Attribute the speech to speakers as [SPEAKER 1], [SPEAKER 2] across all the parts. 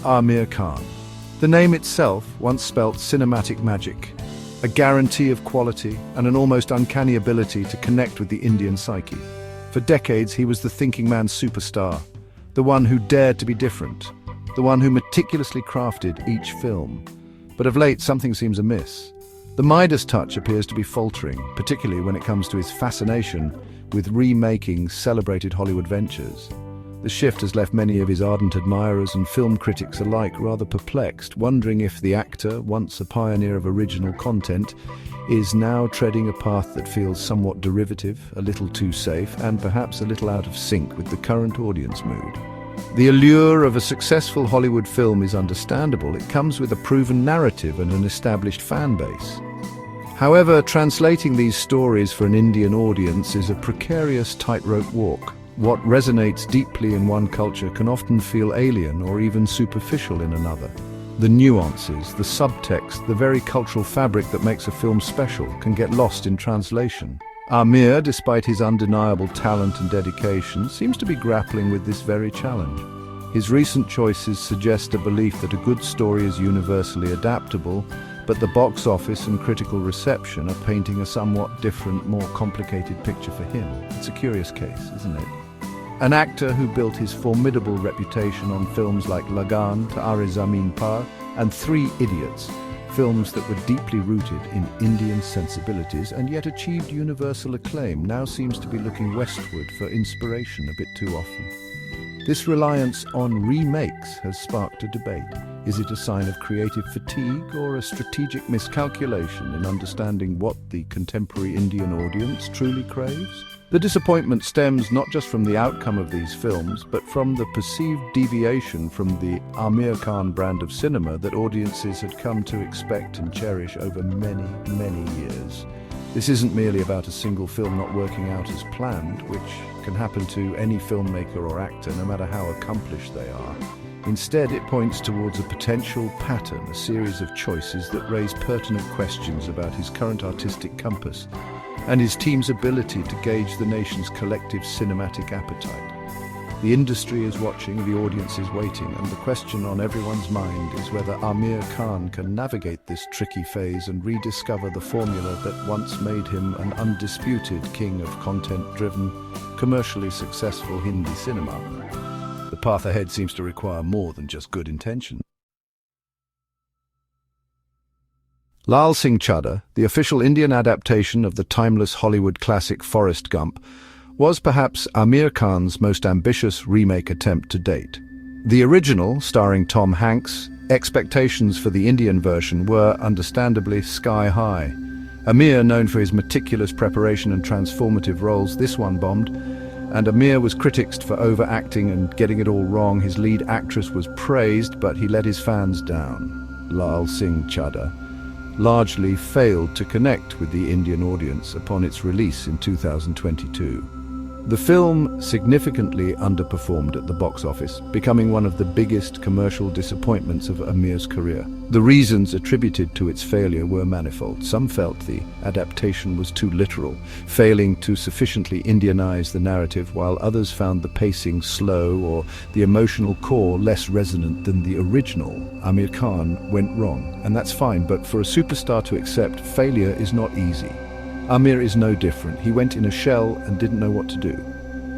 [SPEAKER 1] Aamir Khan. The name itself once spelt cinematic magic, a guarantee of quality and an almost uncanny ability to connect with the Indian psyche. For decades, he was the thinking man's superstar, the one who dared to be different, the one who meticulously crafted each film. But of late, something seems amiss. The Midas touch appears to be faltering, particularly when it comes to his fascination with remaking celebrated Hollywood ventures. The shift has left many of his ardent admirers and film critics alike rather perplexed, wondering if the actor, once a pioneer of original content, is now treading a path that feels somewhat derivative, a little too safe, and perhaps a little out of sync with the current audience mood. The allure of a successful Hollywood film is understandable. It comes with a proven narrative and an established fan base. However, translating these stories for an Indian audience is a precarious tightrope walk. What resonates deeply in one culture can often feel alien or even superficial in another. The nuances, the subtext, the very cultural fabric that makes a film special can get lost in translation. Aamir, despite his undeniable talent and dedication, seems to be grappling with this very challenge. His recent choices suggest a belief that a good story is universally adaptable, but the box office and critical reception are painting a somewhat different, more complicated picture for him. It's a curious case, isn't it? An actor who built his formidable reputation on films like Lagaan, Sitaare Zameen and Three Idiots, films that were deeply rooted in Indian sensibilities and yet achieved universal acclaim, now seems to be looking westward for inspiration a bit too often. This reliance on remakes has sparked a debate. Is it a sign of creative fatigue or a strategic miscalculation in understanding what the contemporary Indian audience truly craves? The disappointment stems not just from the outcome of these films, but from the perceived deviation from the Aamir Khan brand of cinema that audiences had come to expect and cherish over many, many years. This isn't merely about a single film not working out as planned, which can happen to any filmmaker or actor, no matter how accomplished they are. Instead, it points towards a potential pattern, a series of choices that raise pertinent questions about his current artistic compass and his team's ability to gauge the nation's collective cinematic appetite. The industry is watching, the audience is waiting, and the question on everyone's mind is whether Aamir Khan can navigate this tricky phase and rediscover the formula that once made him an undisputed king of content-driven, commercially successful Hindi cinema. The path ahead seems to require more than just good intention. Lal Singh Chada, the official Indian adaptation of the timeless Hollywood classic Forrest Gump, was perhaps Aamir Khan's most ambitious remake attempt to date. The original, starring Tom Hanks, expectations for the Indian version were, understandably, sky-high. Aamir, known for his meticulous preparation and transformative roles, this one bombed, and Aamir was critiqued for overacting and getting it all wrong. His lead actress was praised, but he let his fans down. Lal Singh Chada largely failed to connect with the Indian audience upon its release in 2022. The film significantly underperformed at the box office, becoming one of the biggest commercial disappointments of Aamir's career. The reasons attributed to its failure were manifold. Some felt the adaptation was too literal, failing to sufficiently Indianize the narrative, while others found the pacing slow or the emotional core less resonant than the original. Aamir Khan went wrong, and that's fine, but for a superstar to accept, failure is not easy. Aamir is no different. He went in a shell and didn't know what to do.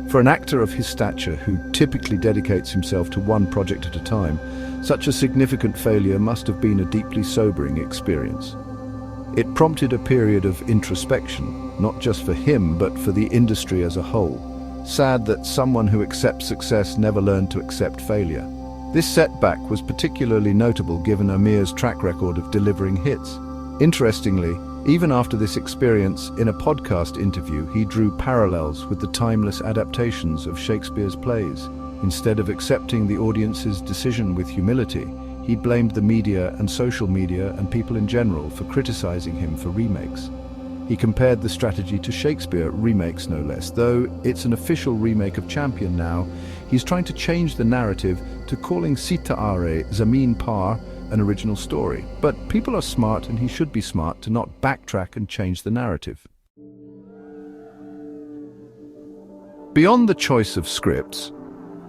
[SPEAKER 1] For an actor of his stature, who typically dedicates himself to one project at a time, such a significant failure must have been a deeply sobering experience. It prompted a period of introspection, not just for him, but for the industry as a whole. Sad that someone who accepts success never learned to accept failure. This setback was particularly notable given Aamir's track record of delivering hits. Interestingly, even after this experience, in a podcast interview, he drew parallels with the timeless adaptations of Shakespeare's plays. Instead of accepting the audience's decision with humility, he blamed the media and social media and people in general for criticizing him for remakes. He compared the strategy to Shakespeare, Remakes no less. Though it's an official remake of Champion now, he's trying to change the narrative to calling Sitaare Zameen an original story. But people are smart, and he should be smart to not backtrack and change the narrative. Beyond the choice of scripts,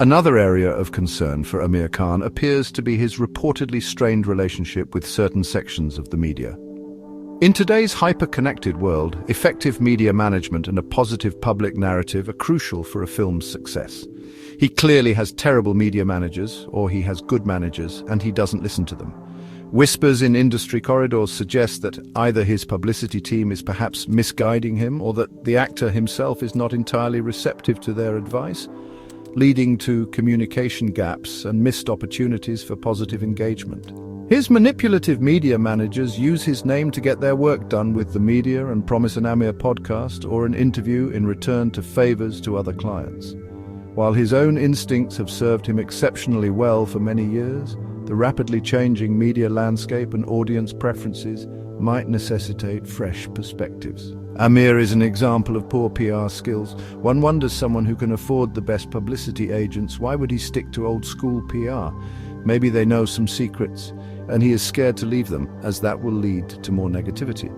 [SPEAKER 1] Another area of concern for Aamir Khan appears to be his reportedly strained relationship with certain sections of the media. In today's hyper-connected world, effective media management and a positive public narrative are crucial for a film's success. He clearly has terrible media managers, or he has good managers, and he doesn't listen to them. Whispers in industry corridors suggest that either his publicity team is perhaps misguiding him, or that the actor himself is not entirely receptive to their advice, leading to communication gaps and missed opportunities for positive engagement. His manipulative media managers use his name to get their work done with the media and promise an Aamir podcast or an interview in return to favors to other clients. While his own instincts have served him exceptionally well for many years, the rapidly changing media landscape and audience preferences might necessitate fresh perspectives. Aamir is an example of poor PR skills. One wonders, someone who can afford the best publicity agents, why would he stick to old-school PR? Maybe they know some secrets, and he is scared to leave them, as that will lead to more negativity.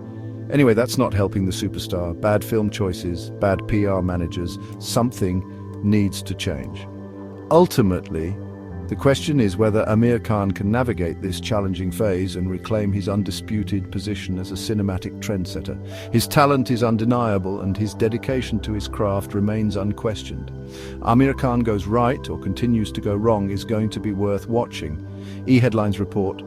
[SPEAKER 1] Anyway, that's not helping the superstar. Bad film choices, bad PR managers, something needs to change. Ultimately, the question is whether Aamir Khan can navigate this challenging phase and reclaim his undisputed position as a cinematic trendsetter. His talent is undeniable, and his dedication to his craft remains unquestioned. Aamir Khan goes right or continues to go wrong is going to be worth watching. E-Headlines report,